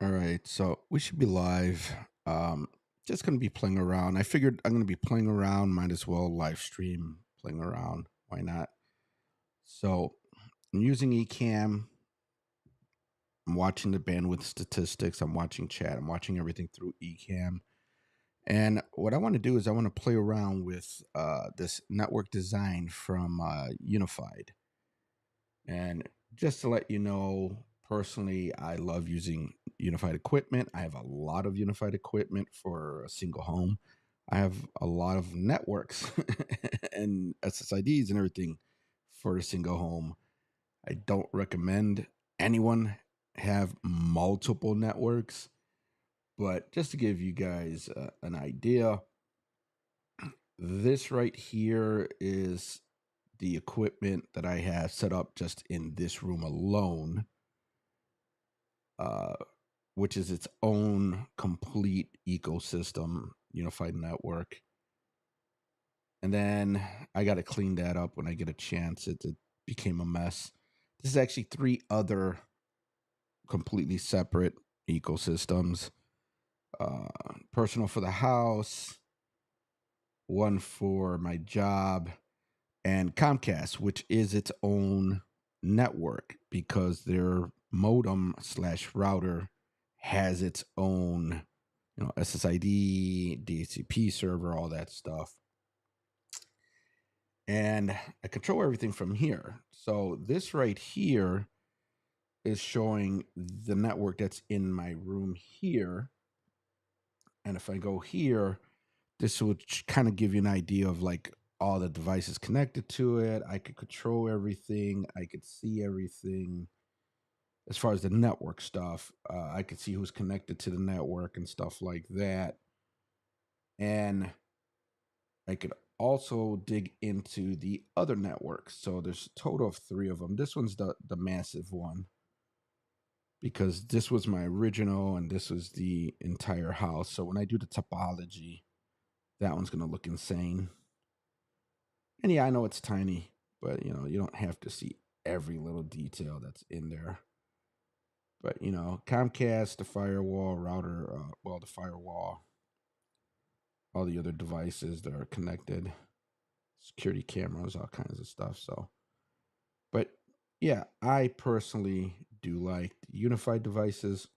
All right, so we should be live. Um, just gonna be playing around. I figured I'm gonna be playing around. Might as well live stream playing around. Why not? So I'm using Ecamm. I'm watching the bandwidth statistics. I'm watching chat. I'm watching everything through Ecamm. And what I want to do is I want to play around with this network design from Unified. And just to let you know, personally, I love using unified equipment. I have a lot of unified equipment for a single home. I have a lot of networks and SSIDs and everything for a single home. I don't recommend anyone have multiple networks, but just to give you guys an idea, this right here is the equipment that I have set up just in this room alone, uh, which is its own complete ecosystem, unified network. And then I got to clean that up when I get a chance. It became a mess. This is actually three other completely separate ecosystems, uh, personal for the house, one for my job, and Comcast, which is its own network because their modem slash router has its own, SSID, DHCP server, all that stuff. And I control everything from here. So this right here is showing the network that's in my room here. And if I go here, this would kind of give you an idea of like all the devices connected to it. I could control everything. I could see everything as far as the network stuff. I could see who's connected to the network and stuff like that. And I could also dig into the other networks. So there's a total of three of them. This one's the massive one because this was my original and this was the entire house. So when I do the topology, that one's going to look insane. And yeah, I know it's tiny, but you don't have to see every little detail that's in there. But Comcast, the firewall, router, the firewall, all the other devices that are connected, security cameras, all kinds of stuff. So, but yeah, I personally do like the unified devices.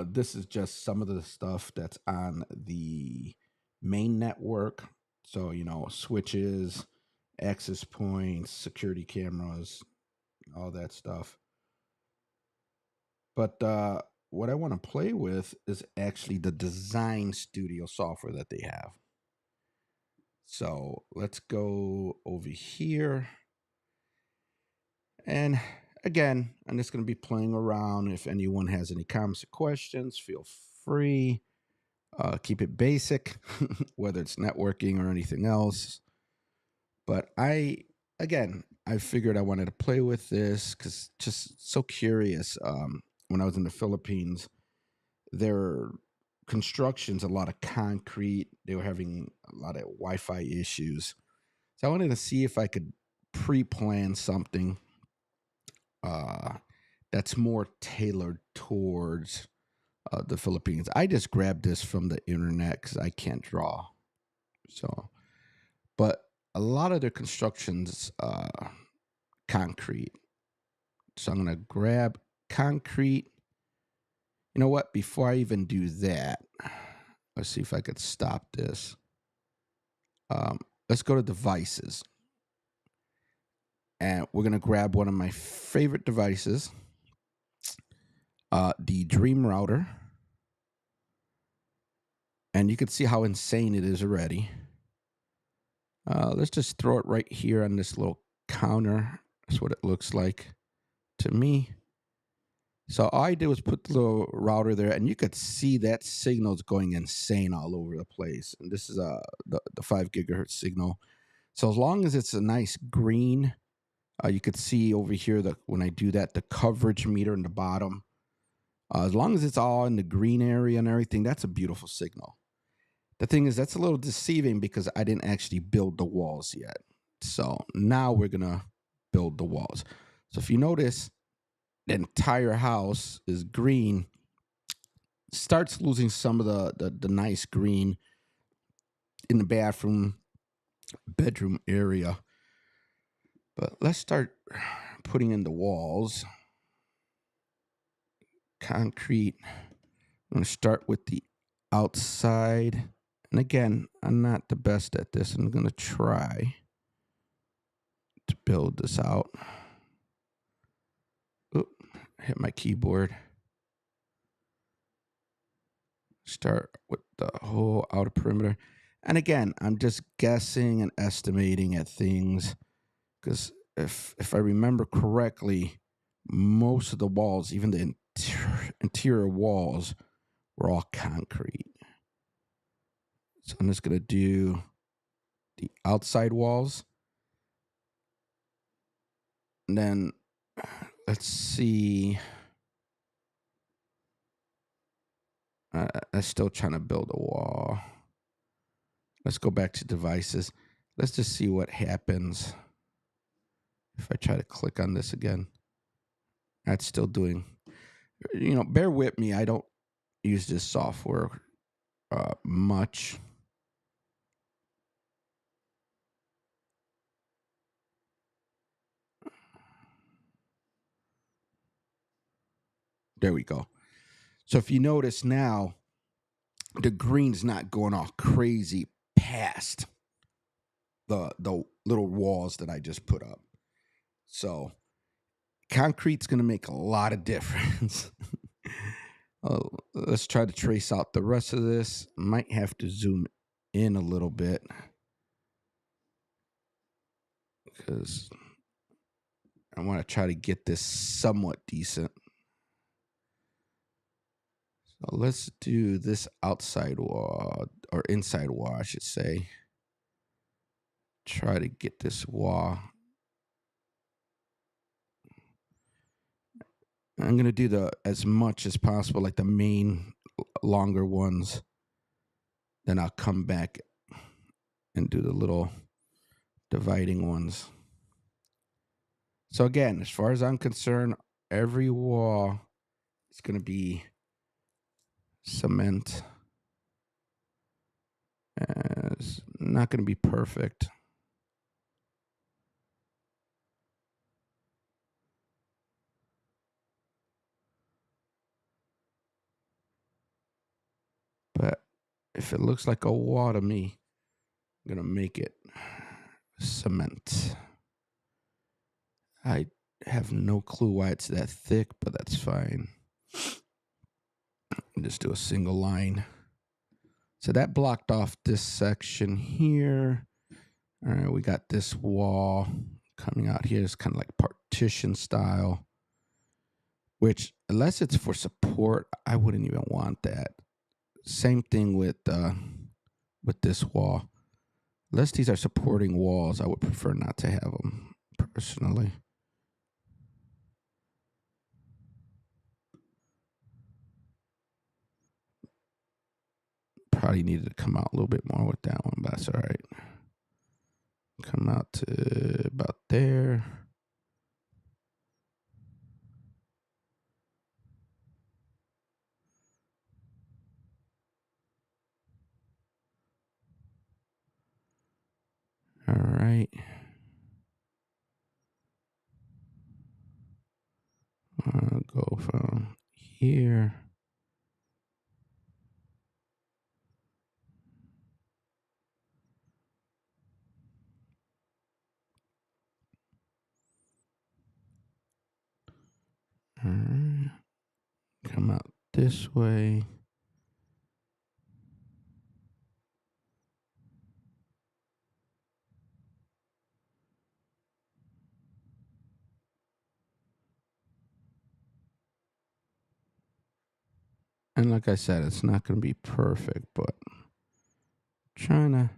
This is just some of the stuff that's on the main network. So, switches, access points, security cameras, all that stuff. But what I want to play with is actually the design studio software that they have. So let's go over here. And again, I'm just going to be playing around. If anyone has any comments or questions, feel free. Keep it basic, whether it's networking or anything else. But I figured I wanted to play with this because just so curious. When I was in the Philippines, their construction's a lot of concrete. They were having a lot of Wi-Fi issues. So I wanted to see if I could pre-plan something that's more tailored towards the Philippines. I just grabbed this from the internet because I can't draw. So, but a lot of their constructions concrete. So I'm going to grab concrete. You know what? Before I even do that, let's see if I could stop this. Let's go to devices. And we're going to grab one of my favorite devices, the Dream Router. And you can see how insane it is already. Let's just throw it right here on this little counter. That's what it looks like to me. So all I did was put the little router there, and you could see that signal's going insane all over the place. And this is the 5 gigahertz signal. So as long as it's a nice green, you could see over here that when I do that, the coverage meter in the bottom. As long as it's all in the green area and everything, that's a beautiful signal. The thing is, that's a little deceiving because I didn't actually build the walls yet. So now we're going to build the walls. So if you notice, the entire house is green, starts losing some of the nice green in the bedroom area. But let's start putting in the walls. Concrete. I'm going to start with the outside. And again, I'm not the best at this. I'm going to try to build this out. Oop, hit my keyboard. Start with the whole outer perimeter. And again, I'm just guessing and estimating at things, because if I remember correctly, most of the walls, even the interior walls, were all concrete. So I'm just going to do the outside walls. And then let's see. I'm still trying to build a wall. Let's go back to devices. Let's just see what happens if I try to click on this again. That's still doing, bear with me. I don't use this software much. There we go. So if you notice now, the green's not going all crazy past the little walls that I just put up. So concrete's going to make a lot of difference. Let's try to trace out the rest of this. Might have to zoom in a little bit because I want to try to get this somewhat decent. So let's do this outside wall, or inside wall, I should say. Try to get this wall. I'm going to do as much as possible, like the main longer ones. Then I'll come back and do the little dividing ones. So again, as far as I'm concerned, every wall is going to be cement. It's not going to be perfect. But if it looks like a wall to me, I'm going to make it cement. I have no clue why it's that thick, but that's fine. Just do a single line. So that blocked off this section here. All right, we got this wall coming out here. It's kind of like partition style, which unless it's for support, I wouldn't even want that. Same thing with this wall. Unless these are supporting walls, I would prefer not to have them personally. Probably needed to come out a little bit more with that one, but that's all right. Come out to about there. All right. I'll go from here. All right. Come out this way. And like I said, it's not going to be perfect, but I'm trying to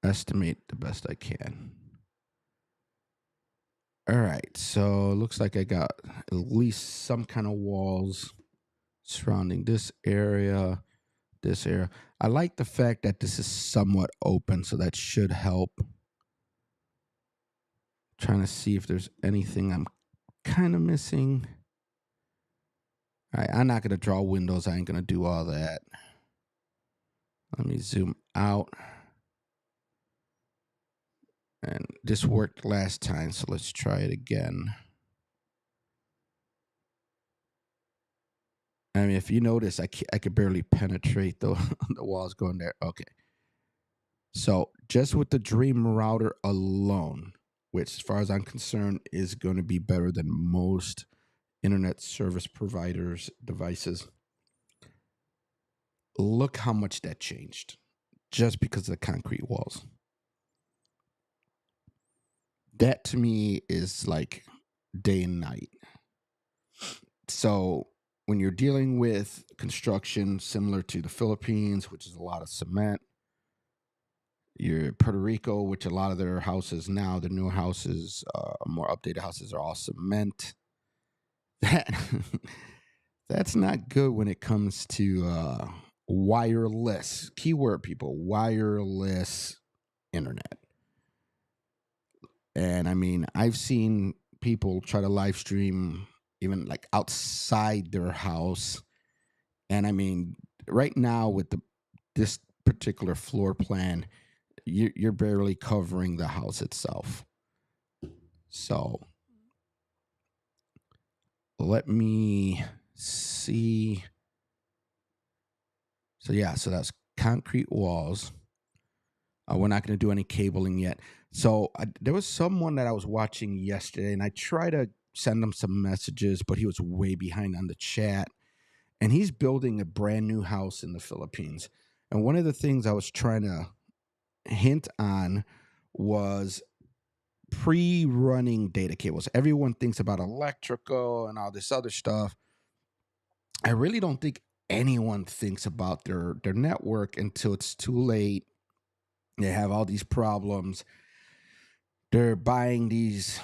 estimate the best I can. All right, so it looks like I got at least some kind of walls surrounding this area, this area. I like the fact that this is somewhat open, so that should help. Trying to see if there's anything I'm kind of missing. All right, I'm not going to draw windows. I ain't going to do all that. Let me zoom out. And this worked last time, so let's try it again. I mean, if you notice, I could barely penetrate the walls going there. Okay. So just with the Dream router alone, which as far as I'm concerned is going to be better than most internet service providers' devices, look how much that changed just because of the concrete walls. That to me is like day and night. So when you're dealing with construction similar to the Philippines, which is a lot of cement, you're Puerto Rico, which a lot of their houses now, the new houses, more updated houses are all cement. That's not good when it comes to wireless. Keyword, people, wireless internet. And I mean, I've seen people try to live stream even like outside their house. And I mean, right now with this particular floor plan, you're barely covering the house itself. So let me see. So yeah, so that's concrete walls. We're not going to do any cabling yet. So there was someone that I was watching yesterday, and I tried to send him some messages, but he was way behind on the chat. And he's building a brand new house in the Philippines. And one of the things I was trying to hint on was pre-running data cables. Everyone thinks about electrical and all this other stuff. I really don't think anyone thinks about their network until it's too late. They have all these problems. They're buying these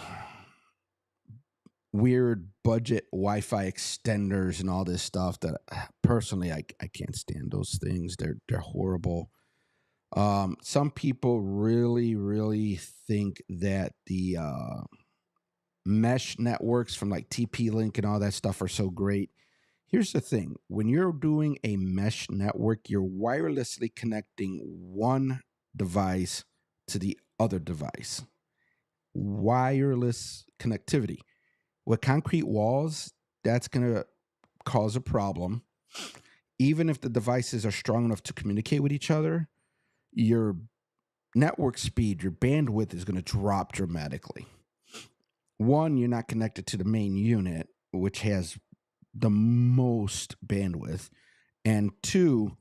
weird budget Wi-Fi extenders and all this stuff that personally I can't stand those things. They're horrible. Some people really think that the mesh networks from like TP-Link and all that stuff are so great. Here's the thing. When you're doing a mesh network, you're wirelessly connecting one device to the other device. Wireless connectivity. With concrete walls, that's going to cause a problem. Even if the devices are strong enough to communicate with each other, your network speed, your bandwidth is going to drop dramatically. One, you're not connected to the main unit, which has the most bandwidth. And two,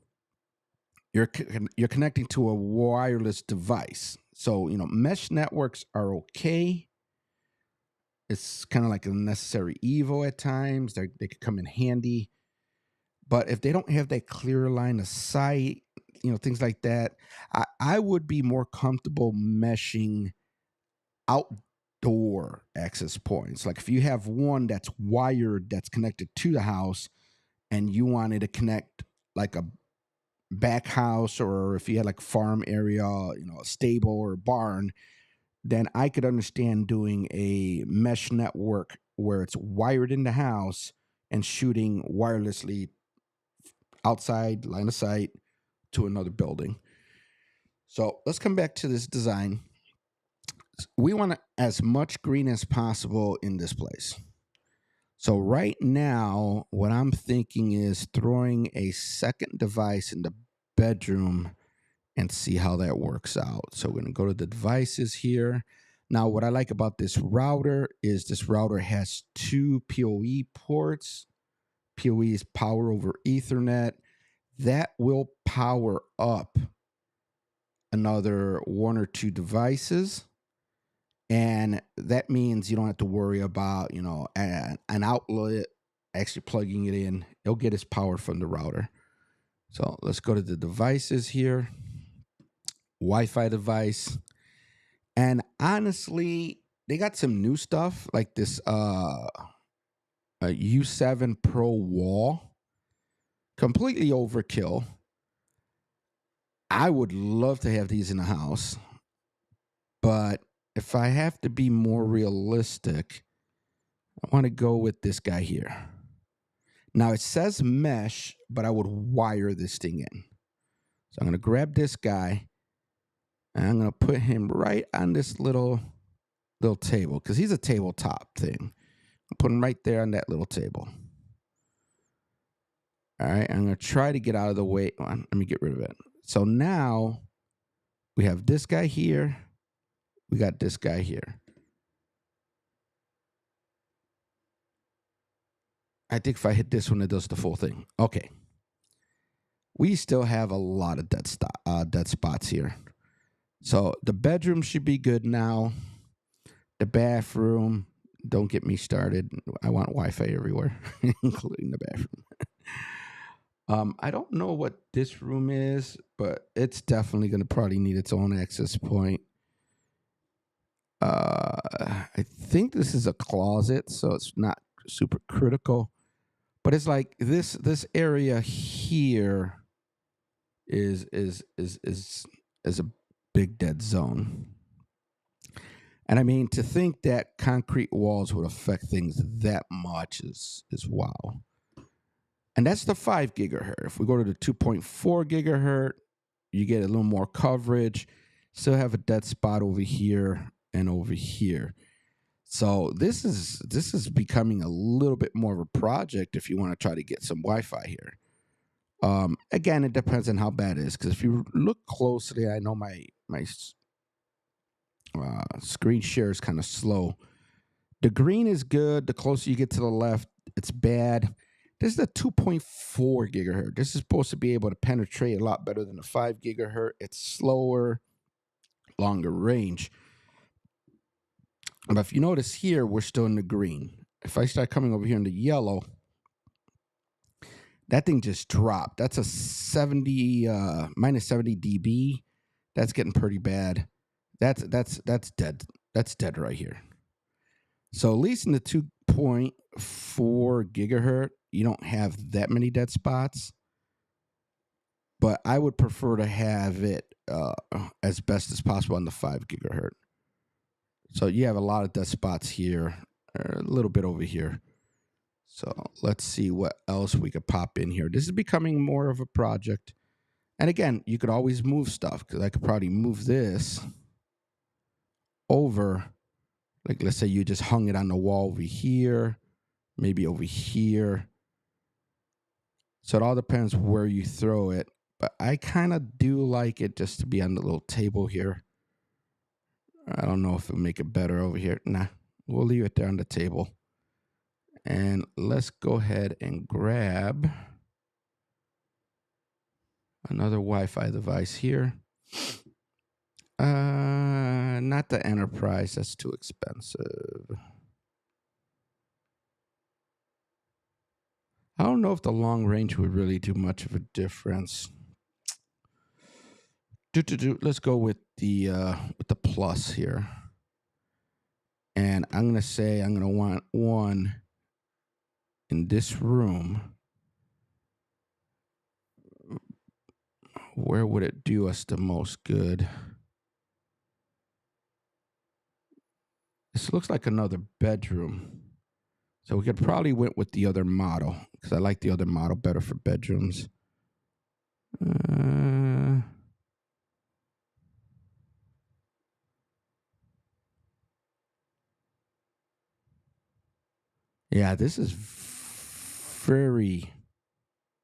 you're connecting to a wireless device. So, mesh networks are okay. It's kind of like a necessary evil at times. They could come in handy. But if they don't have that clear line of sight, things like that, I would be more comfortable meshing outdoor access points. Like if you have one that's wired, that's connected to the house, and you wanted to connect like a back house, or if you had like a farm area, a stable or a barn, then I could understand doing a mesh network where it's wired in the house and shooting wirelessly outside line of sight to another building. So let's come back to this design. We want as much green as possible in this place. So right now, what I'm thinking is throwing a second device in the bedroom and see how that works out. So we're going to go to the devices here. Now, what I like about this router is this router has 2 PoE ports. PoE is power over Ethernet. That will power up another 1 or 2 devices. And that means you don't have to worry about, an outlet actually plugging it in. It'll get its power from the router. So let's go to the devices here. Wi-Fi device. And honestly, they got some new stuff like this a U7 Pro wall. Completely overkill. I would love to have these in the house. But if I have to be more realistic, I want to go with this guy here. Now it says mesh, but I would wire this thing in. So I'm going to grab this guy and I'm going to put him right on this little table because he's a tabletop thing. I'll put him right there on that little table. All right, I'm going to try to get out of the way. Let me get rid of it. So now we have this guy here. We got this guy here. I think if I hit this one, it does the full thing. Okay. We still have a lot of dead spots here. So the bedroom should be good now. The bathroom, don't get me started. I want Wi-Fi everywhere, including the bathroom. I don't know what this room is, but it's definitely going to probably need its own access point. I think this is a closet, so it's not super critical. But it's like this area here is a big dead zone. And I mean, to think that concrete walls would affect things that much is wow. And that's the 5 gigahertz. If we go to the 2.4 gigahertz, you get a little more coverage. Still have a dead spot over here and over here. So this is becoming a little bit more of a project if you want to try to get some Wi-Fi here. Again, it depends on how bad it is. Because if you look closely, I know my screen share is kind of slow. The green is good. The closer you get to the left, it's bad. This is the 2.4 gigahertz. This is supposed to be able to penetrate a lot better than the 5 gigahertz. It's slower, longer range. But if you notice here, we're still in the green. If I start coming over here in the yellow, that thing just dropped. That's a minus 70 dB. That's getting pretty bad. That's dead. That's dead right here. So at least in the 2.4 gigahertz, you don't have that many dead spots. But I would prefer to have it as best as possible on the 5 gigahertz. So you have a lot of dead spots here, or a little bit over here. So let's see what else we could pop in here. This is becoming more of a project. And again, you could always move stuff, because I could probably move this over. Like, let's say you just hung it on the wall over here, maybe over here. So it all depends where you throw it. But I kind of do like it just to be on the little table here. I don't know if it'll make it better over here. Nah, we'll leave it there on the table. And let's go ahead and grab another Wi-Fi device here. Not the Enterprise. That's too expensive. I don't know if the long range would really do much of a difference. Let's go with the plus here. And I'm going to say I'm going to want one in this room. Where would it do us the most good? This looks like another bedroom. So we could probably went with the other model, because I like the other model better for bedrooms. Yeah, this is very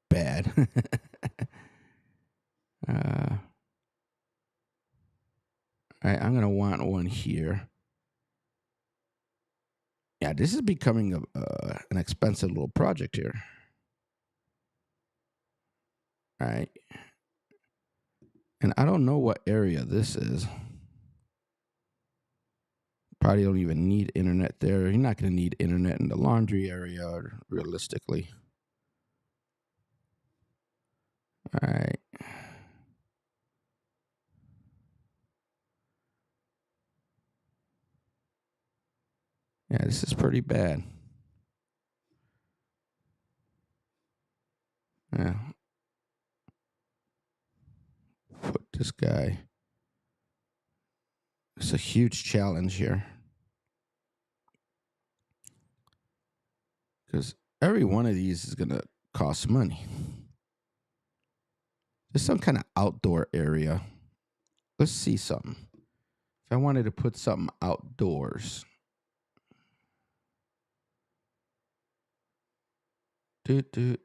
bad. All right, I'm going to want one here. Yeah, this is becoming an expensive little project here. All right. And I don't know what area this is. Probably don't even need internet there. You're not going to need internet in the laundry area, realistically. All right. Yeah, this is pretty bad. Yeah. Put this guy. It's a huge challenge here. Because every one of these is gonna cost money. There's some kind of outdoor area. Let's see something. If I wanted to put something outdoors. Even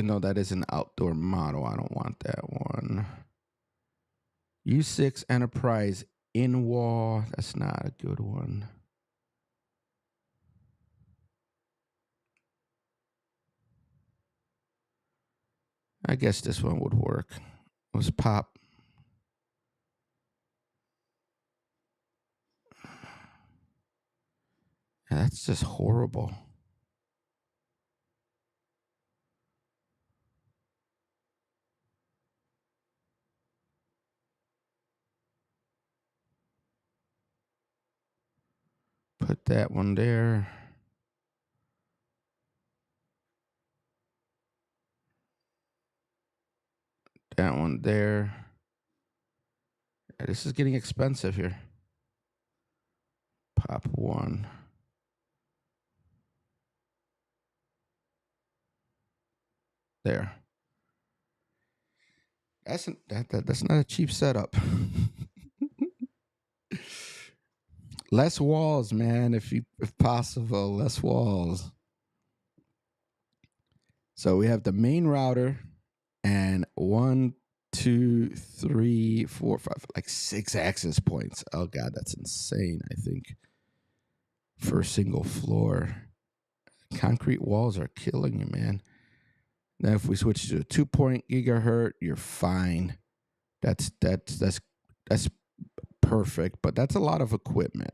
though that is an outdoor model, I don't want that one. U6 Enterprise in wall. That's not a good one. I guess this one would work. Let's pop. That's just horrible. Put that one there. That one there. Yeah, this is getting expensive here. Pop one. There. That's not a cheap setup. Less walls, man. If possible, less walls. So we have the main router and 1, 2, 3, 4, 5, like 6 access points. Oh god, that's insane. I think for a single floor, concrete walls are killing you, man. Now, if we switch to a 2 gigahertz, you're fine. That's perfect, but that's a lot of equipment.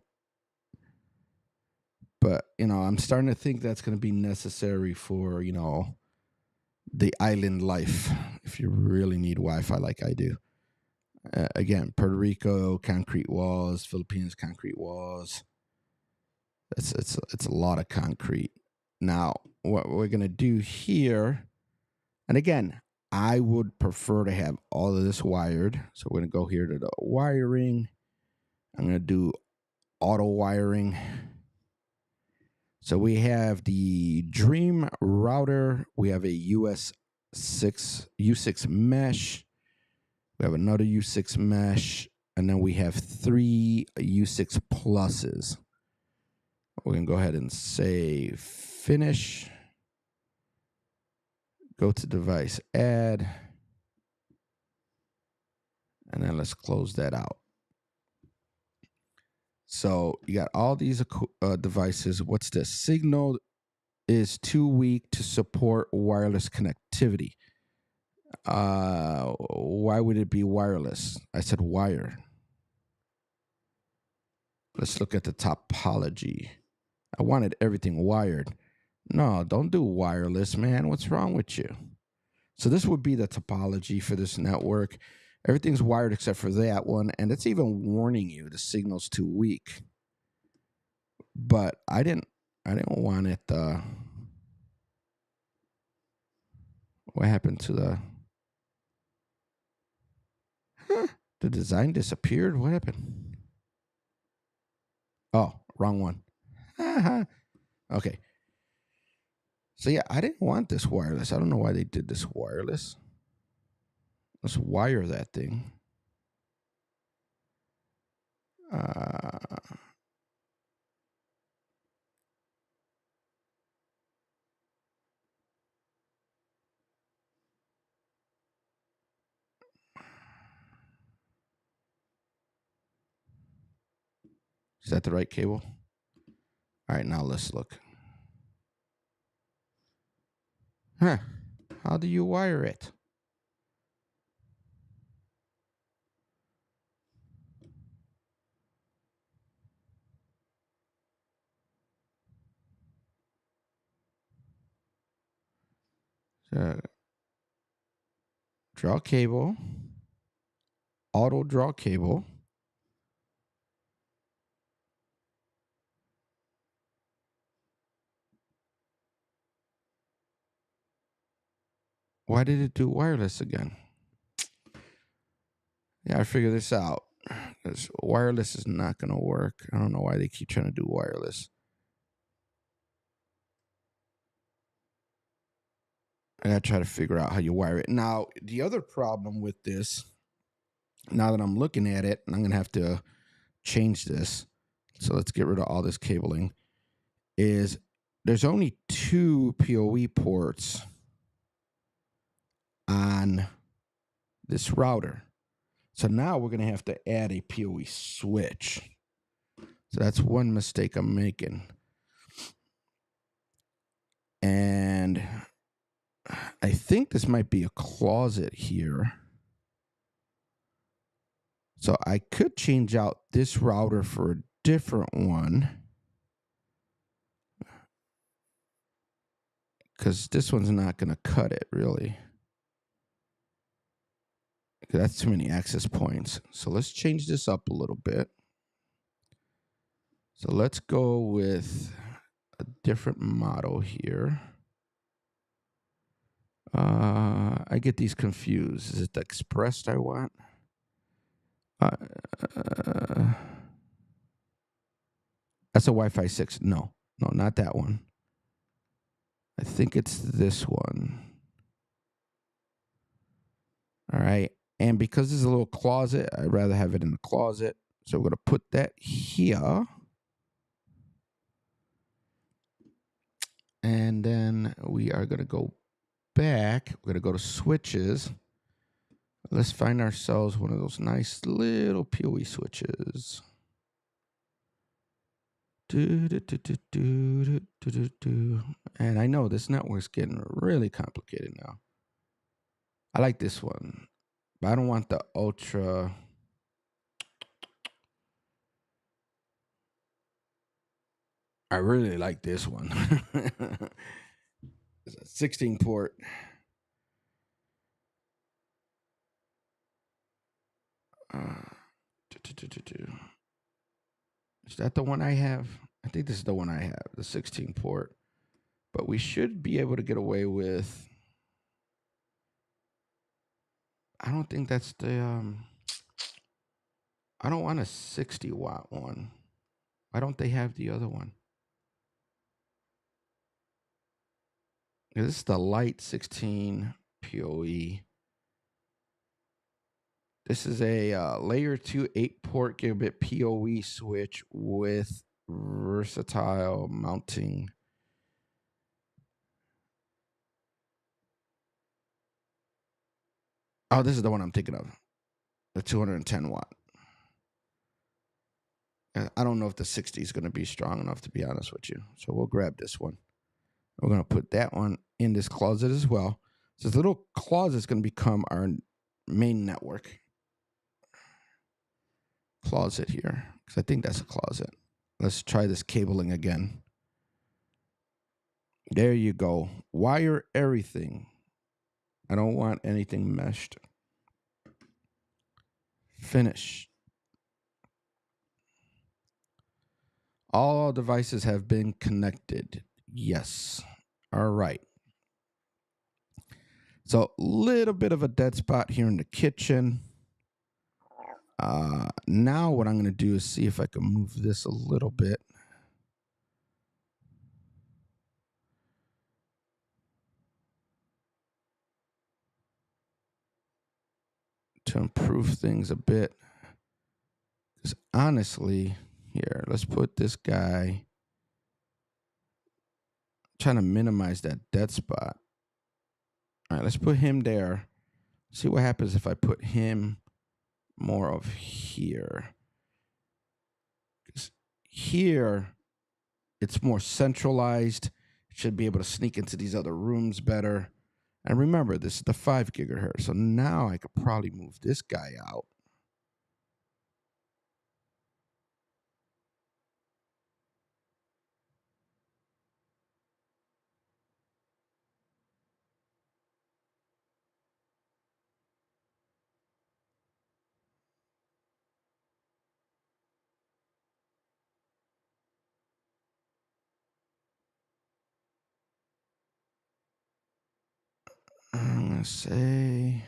But I'm starting to think that's going to be necessary for the island life if you really need Wi-Fi like I do. Again, Puerto Rico concrete walls, Philippines concrete walls. It's a lot of concrete. Now, what we're going to do here. And again, I would prefer to have all of this wired. So we're going to go here to the wiring. I'm going to do auto wiring. So we have the Dream router. We have a U6 mesh. We have another U6 mesh. And then we have 3 U6 pluses. We're going to go ahead and say finish. Go to device add, and then let's close that out. So you got all these devices. What's this? Signal is too weak to support wireless connectivity. Why would it be wireless? I said wire. Let's look at the topology. I wanted everything wired. No, don't do wireless, man. What's wrong with you? So this would be the topology for this network. Everything's wired except for that one, and it's even warning you the signal's too weak. But I didn't want it. What happened to the design disappeared? What happened? Oh, wrong one. Okay. So yeah, I didn't want this wireless. I don't know why they did this wireless. Let's wire that thing. Is that the right cable? All right, now let's look. Huh. How do you wire it? So, draw cable. Auto draw cable. Why did it do wireless again? Yeah, I figured this out. Because wireless is not going to work. I don't know why they keep trying to do wireless. I got to try to figure out how you wire it. Now, the other problem with this, now that I'm looking at it, and I'm going to have to change this. So let's get rid of all this cabling. Is there's only 2 PoE ports on this router. So now we're going to have to add a PoE switch. So that's one mistake I'm making. And I think this might be a closet here. So I could change out this router for a different one. Because this one's not going to cut it, really. That's too many access points. So let's change this up a little bit. So let's go with a different model here. I get these confused. Is it the expressed I want? That's a Wi-Fi 6. No, not that one. I think it's this one. All right. And because there's a little closet, I'd rather have it in the closet. So we're going to put that here. And then we are going to go back. We're going to go to switches. Let's find ourselves one of those nice little PoE switches. And I know this network's getting really complicated now. I like this one, but I don't want the ultra. I really like this one. It's a 16 port. Is that the one I have? I think this is the one I have, the 16 port. But we should be able to get away with. I don't think that's the. I don't want a 60 watt one. Why don't they have the other one? This is the light 16 PoE. This is a layer 2 8-port gigabit PoE switch with versatile mounting. Oh, this is the one I'm thinking of. The 210 watt. I don't know if the 60 is going to be strong enough, to be honest with you. So we'll grab this one. We're going to put that one in this closet as well. So this little closet is going to become our main network. Closet here, because I think that's a closet. Let's try this cabling again. There you go. Wire everything. I don't want anything meshed. Finish. All devices have been connected. Yes. All right. So a little bit of a dead spot here in the kitchen. Now what I'm going to do is see if I can move this a little bit. To improve things a bit. Because honestly, here, let's put this guy. I'm trying to minimize that dead spot. All right, let's put him there. See what happens if I put him more of here. Here, it's more centralized. It should be able to sneak into these other rooms better. And remember, this is the 5 gigahertz. So now I could probably move this guy out. I'm going to say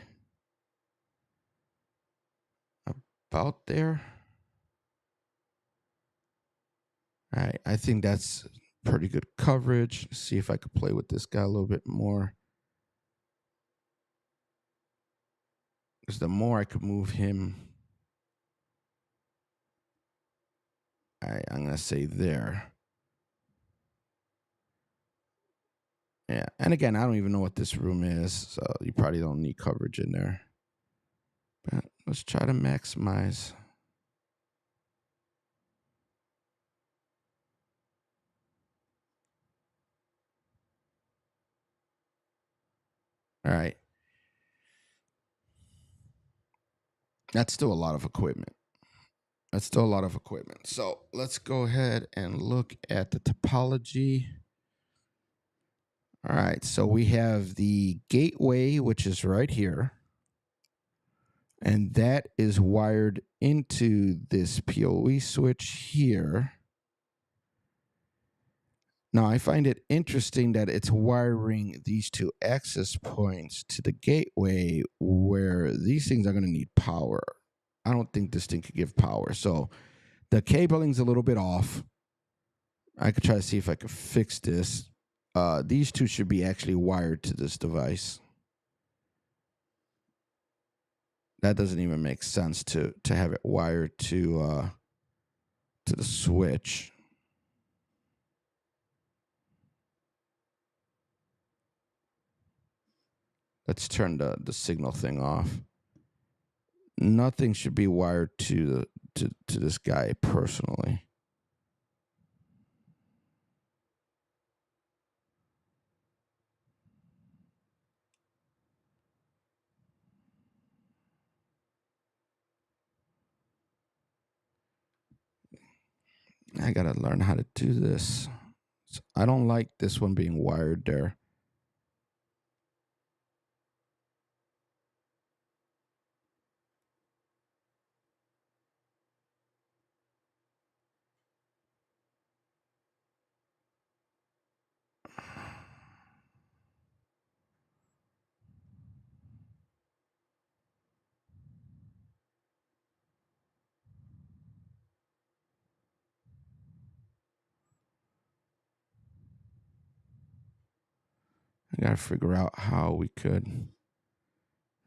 about there. All right, I think that's pretty good coverage. See if I could play with this guy a little bit more. Because the more I could move him, I'm going to say there. Yeah, and again, I don't even know what this room is, so you probably don't need coverage in there. But let's try to maximize. All right. That's still a lot of equipment. So let's go ahead and look at the topology. All right. So we have the gateway, which is right here. And that is wired into this PoE switch here. Now, I find it interesting that it's wiring these two access points to the gateway where these things are going to need power. I don't think this thing could give power. So the cabling's a little bit off. I could try to see if I could fix this. These two should be actually wired to this device. That doesn't even make sense to have it wired to the switch. Let's turn the signal thing off. Nothing should be wired to this guy personally. I gotta learn how to do this. So I don't like this one being wired there. I gotta figure out how we could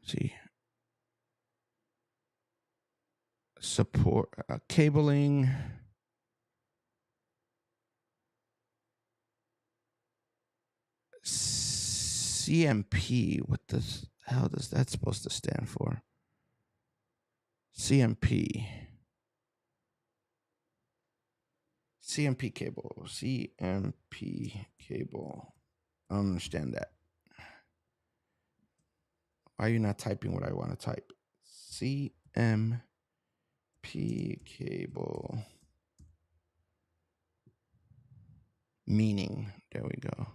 see support cabling. CMP. What the hell does that supposed to stand for? CMP. CMP cable. CMP cable. I don't understand that. Why are you not typing what I want to type? CMP cable. Meaning. There we go.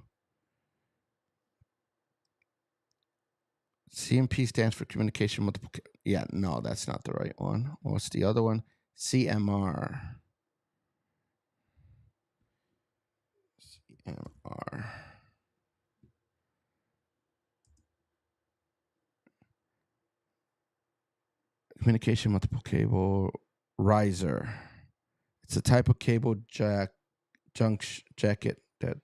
CMP stands for communication multiple. Yeah, no, that's not the right one. What's the other one? CMR. CMR. Communication multiple cable riser. It's a type of cable jacket that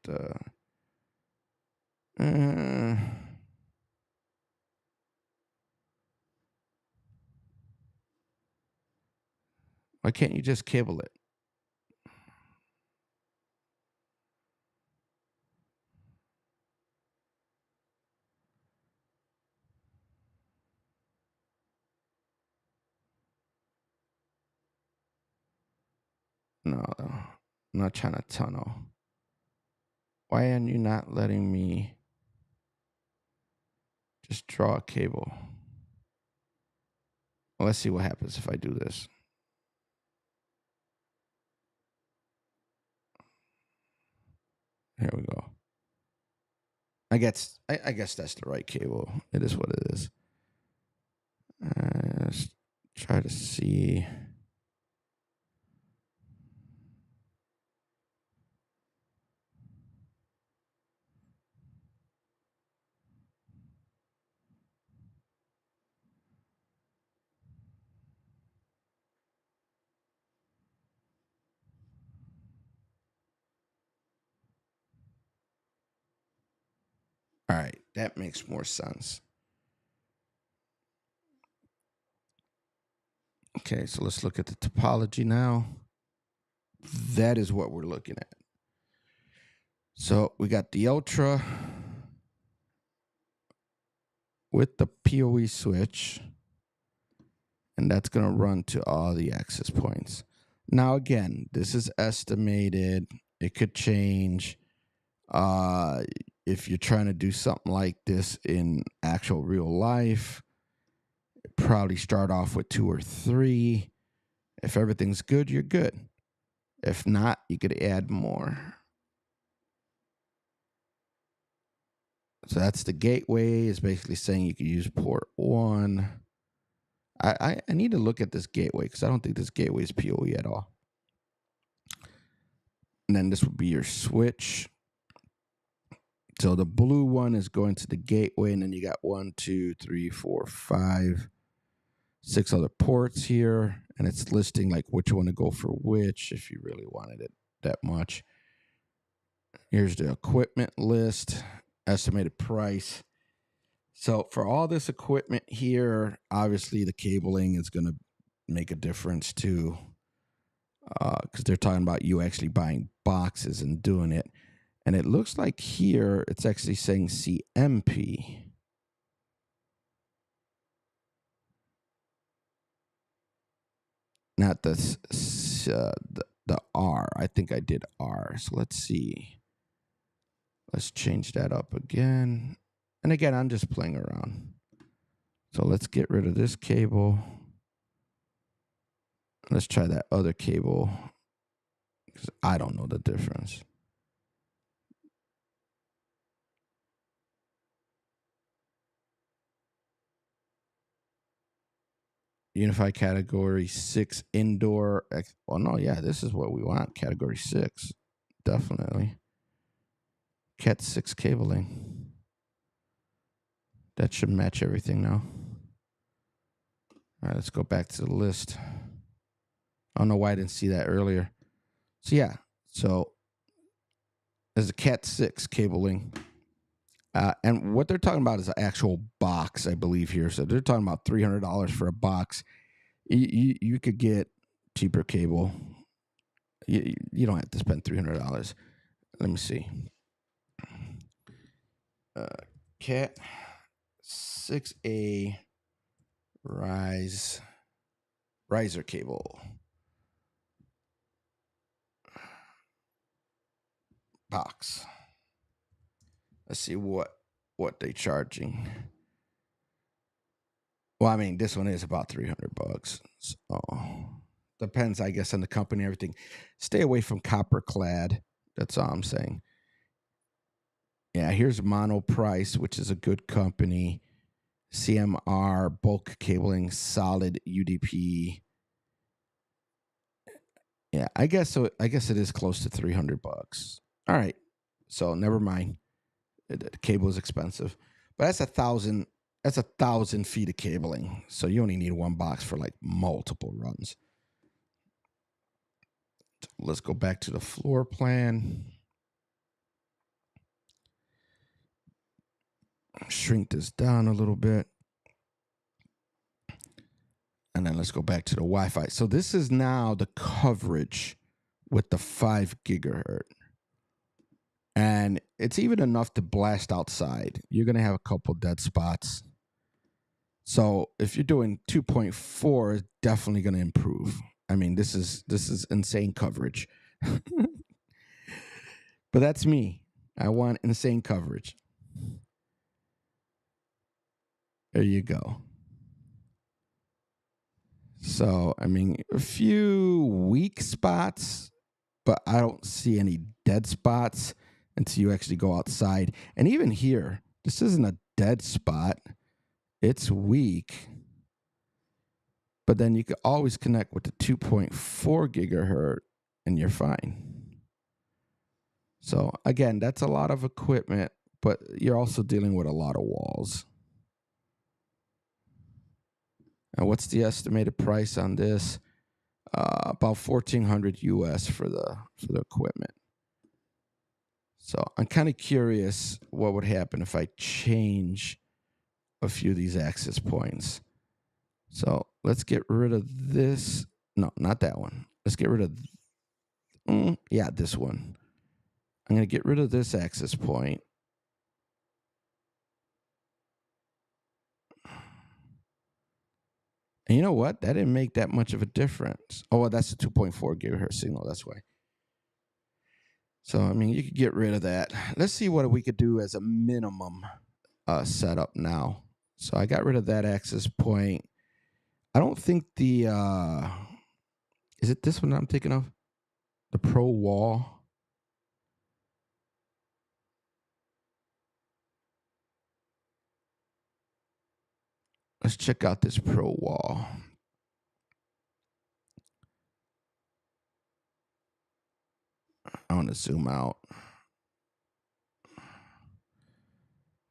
why can't you just cable it? No, I'm not trying to tunnel. Why are you not letting me just draw a cable? Well, let's see what happens if I do this. Here we go. I guess that's the right cable. It is what it is. Let's try to see. All right, that makes more sense. Okay, so let's look at the topology now. That is what we're looking at. So we got the Ultra with the PoE switch, and that's going to run to all the access points. Now, again, this is estimated. It could change. If you're trying to do something like this in actual real life, probably start off with 2 or 3. If everything's good, you're good. If not, you could add more. So that's the gateway. Is basically saying you could use port 1. I need to look at this gateway because I don't think this gateway is PoE at all. And then this would be your switch. So the blue one is going to the gateway, and then you got 1, 2, 3, 4, 5, 6 other ports here, and it's listing like which one to go for which if you really wanted it that much. Here's the equipment list, estimated price. So for all this equipment here, obviously the cabling is going to make a difference too, because they're talking about you actually buying boxes and doing it. And it looks like here it's actually saying CMP. Not the R. I think I did R. So let's see. Let's change that up again. And again, I'm just playing around. So let's get rid of this cable. Let's try that other cable, because I don't know the difference. Unifi category 6 indoor. Well, no, yeah, this is what we want. Category 6. Definitely. Cat 6 cabling. That should match everything now. All right, let's go back to the list. I don't know why I didn't see that earlier. So, yeah. So, there's a Cat 6 cabling. And what they're talking about is an actual box, I believe, here. So they're talking about $300 for a box. You could get cheaper cable. You don't have to spend $300. Let me see. Cat 6A riser cable box. Let's see what they're charging. Well, I mean, this one is about $300. So depends, I guess, on the company and everything. Stay away from copper clad. That's all I'm saying. Yeah, here's Mono Price, which is a good company. CMR, bulk cabling, solid UDP. Yeah, I guess so. I guess it is close to $300. All right, so never mind. The cable is expensive, but that's 1,000. That's 1,000 feet of cabling, so you only need one box for like multiple runs. Let's go back to the floor plan. Shrink this down a little bit. And then let's go back to the Wi-Fi. So this is now the coverage with the 5 gigahertz. And it's even enough to blast outside. You're going to have a couple dead spots. So if you're doing 2.4, it's definitely going to improve. I mean, this is insane coverage. But that's me. I want insane coverage. There you go. So, I mean, a few weak spots, but I don't see any dead spots until you actually go outside. And even here, this isn't a dead spot. It's weak. But then you can always connect with the 2.4 gigahertz and you're fine. So, again, that's a lot of equipment, but you're also dealing with a lot of walls. And what's the estimated price on this? About $1,400 US for the equipment. So I'm kind of curious what would happen if I change a few of these access points. So let's get rid of this. No, not that one. Let's get rid of, this one. I'm going to get rid of this access point. And you know what? That didn't make that much of a difference. Oh, well, that's a 2.4 gigahertz signal. That's why. So, I mean, you could get rid of that. Let's see what we could do as a minimum setup now. So I got rid of that access point. I don't think the, is it this one I'm thinking of? The Pro Wall. Let's check out this Pro Wall. I want to zoom out.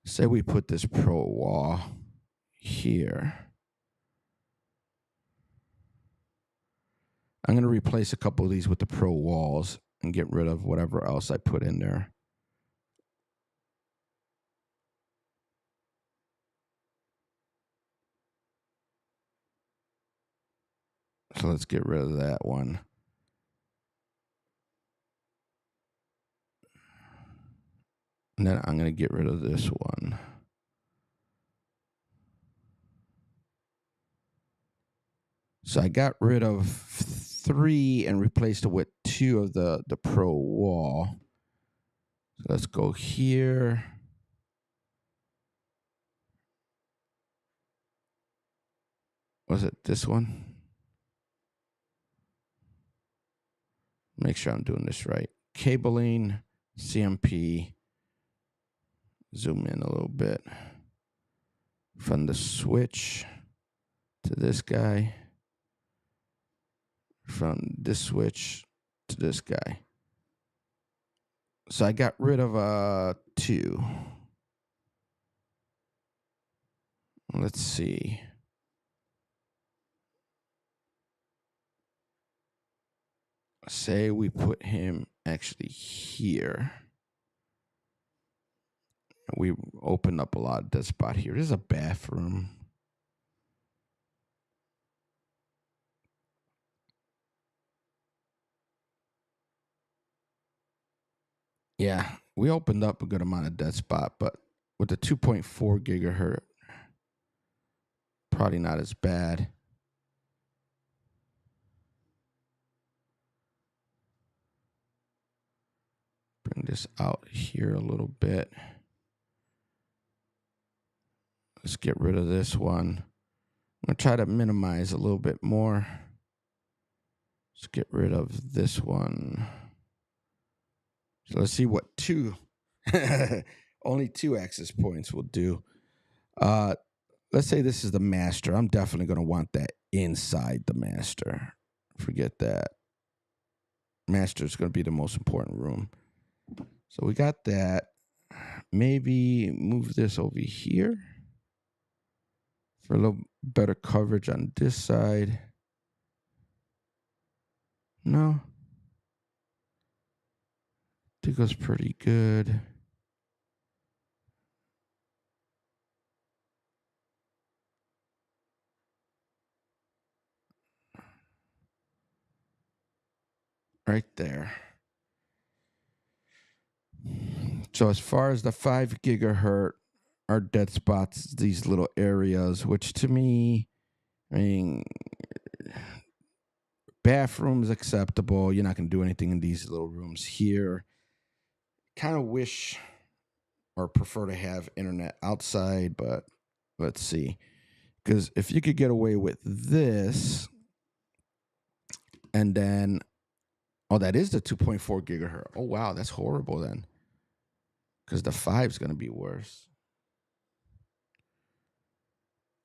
Say we put this Pro Wall here. I'm going to replace a couple of these with the Pro Walls and get rid of whatever else I put in there. So let's get rid of that one. And then I'm going to get rid of this one. So I got rid of 3 and replaced it with 2 of the Pro Wall. So let's go here. Was it this one? Make sure I'm doing this right. Cabling, CMP. Zoom in a little bit. From the switch to this guy. From this switch to this guy. So I got rid of 2. Let's see. Say we put him actually here. We opened up a lot of dead spot here. This is a bathroom. Yeah, we opened up a good amount of dead spot, but with the 2.4 gigahertz, probably not as bad. Bring this out here a little bit. Let's get rid of this one. I'm going to try to minimize a little bit more. Let's get rid of this one. So let's see what 2, only 2 access points will do. Let's say this is the master. I'm definitely going to want that inside the master. Forget that. Master is going to be the most important room. So we got that. Maybe move this over here for a little better coverage on this side. No. I think it was pretty good. Right there. So as far as the 5 gigahertz are dead spots, these little areas, which to me, I mean, bathroom's acceptable. You're not going to do anything in these little rooms here. Kind of wish or prefer to have internet outside, but let's see. Because if you could get away with this, and then, oh, that is the 2.4 gigahertz. Oh, wow, that's horrible then. Because the 5 is going to be worse.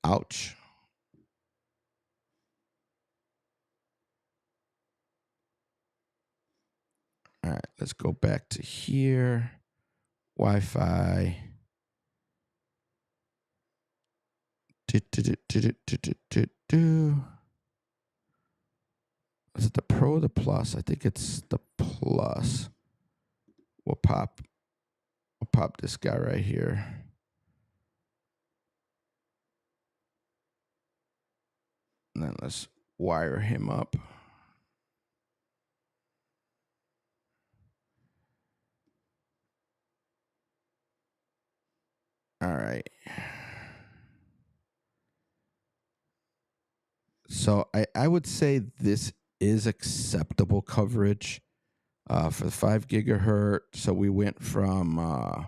Ouch. All right, let's go back to here. Wi-Fi. Is it the Pro or the Plus? I think it's the Plus. We'll pop I'll pop this guy right here. And then let's wire him up. All right. So I would say this is acceptable coverage for the 5 gigahertz. So we went from I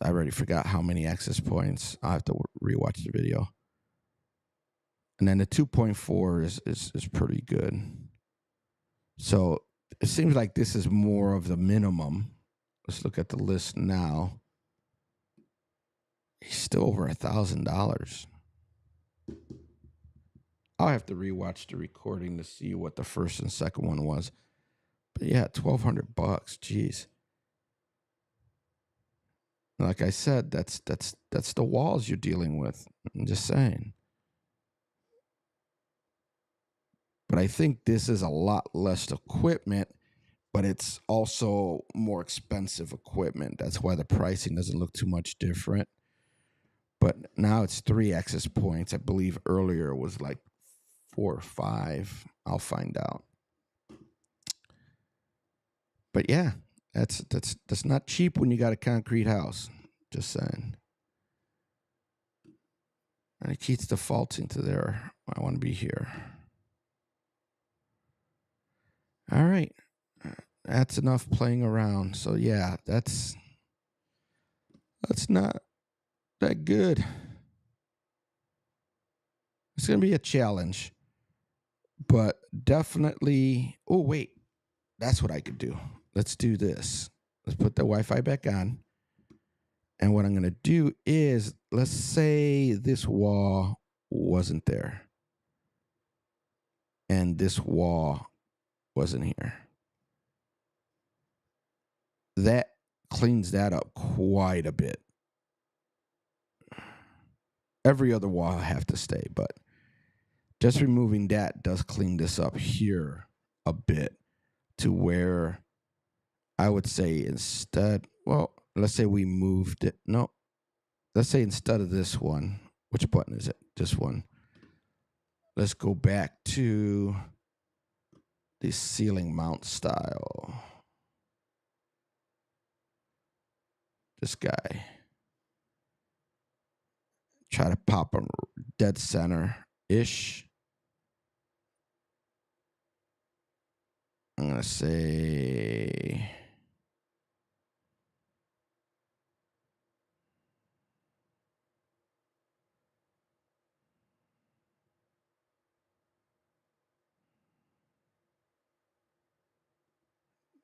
already forgot how many access points. I have to rewatch the video. And then the 2.4 is pretty good. So it seems like this is more of the minimum. Let's look at the list now. He's still over $1,000. I'll have to rewatch the recording to see what the first and second one was. But yeah, $1,200. Jeez. Like I said, that's the walls you're dealing with. I'm just saying. But I think this is a lot less equipment, but it's also more expensive equipment. That's why the pricing doesn't look too much different. But now it's 3 access points. I believe earlier it was like 4 or 5. I'll find out. But yeah, that's not cheap when you got a concrete house. Just saying. And it keeps defaulting to there. I want to be here. All right. That's enough playing around. So yeah, that's not that good. It's going to be a challenge. But definitely, oh wait. That's what I could do. Let's do this. Let's put the Wi-Fi back on. And what I'm going to do is, let's say this wall wasn't there. And this wall wasn't here. That cleans that up quite a bit. Every other wall I have to stay, but just removing that does clean this up here a bit to where I would say instead, well, let's say we moved it. No, let's say instead of this one, which button is it? This one. Let's go back to the ceiling mount style. This guy. Try to pop him dead center-ish. I'm going to say...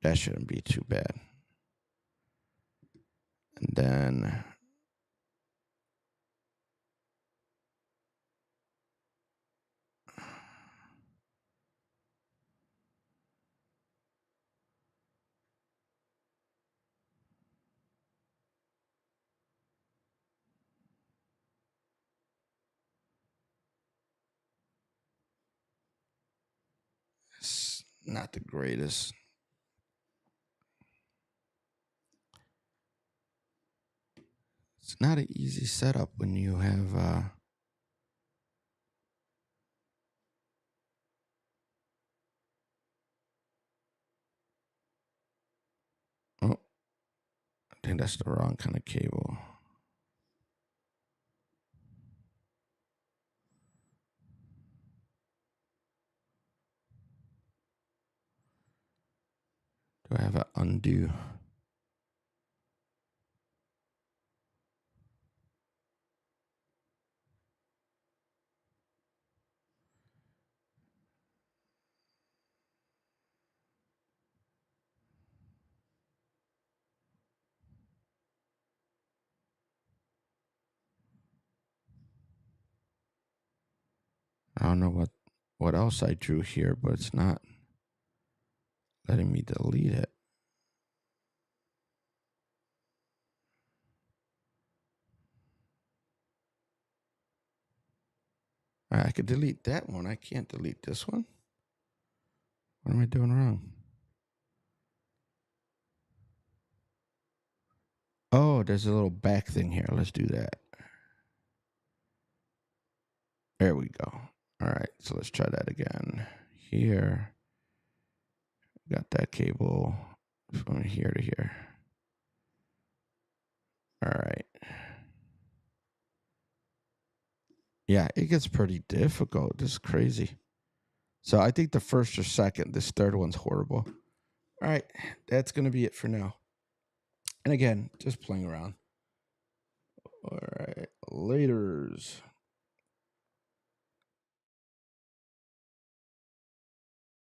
That shouldn't be too bad. And then... It's not the greatest. It's not an easy setup when you have... Oh, I think that's the wrong kind of cable. Do I have an undo? I don't know what else I drew here, but it's not letting me delete it. All right, I could delete that one. I can't delete this one. What am I doing wrong? Oh, there's a little back thing here. Let's do that. There we go. All right, so let's try that again. Here, got that cable from here to here. All right. Yeah, it gets pretty difficult. This is crazy. So I think the first or second, this third one's horrible. All right, that's going to be it for now. And again, just playing around. All right, laters.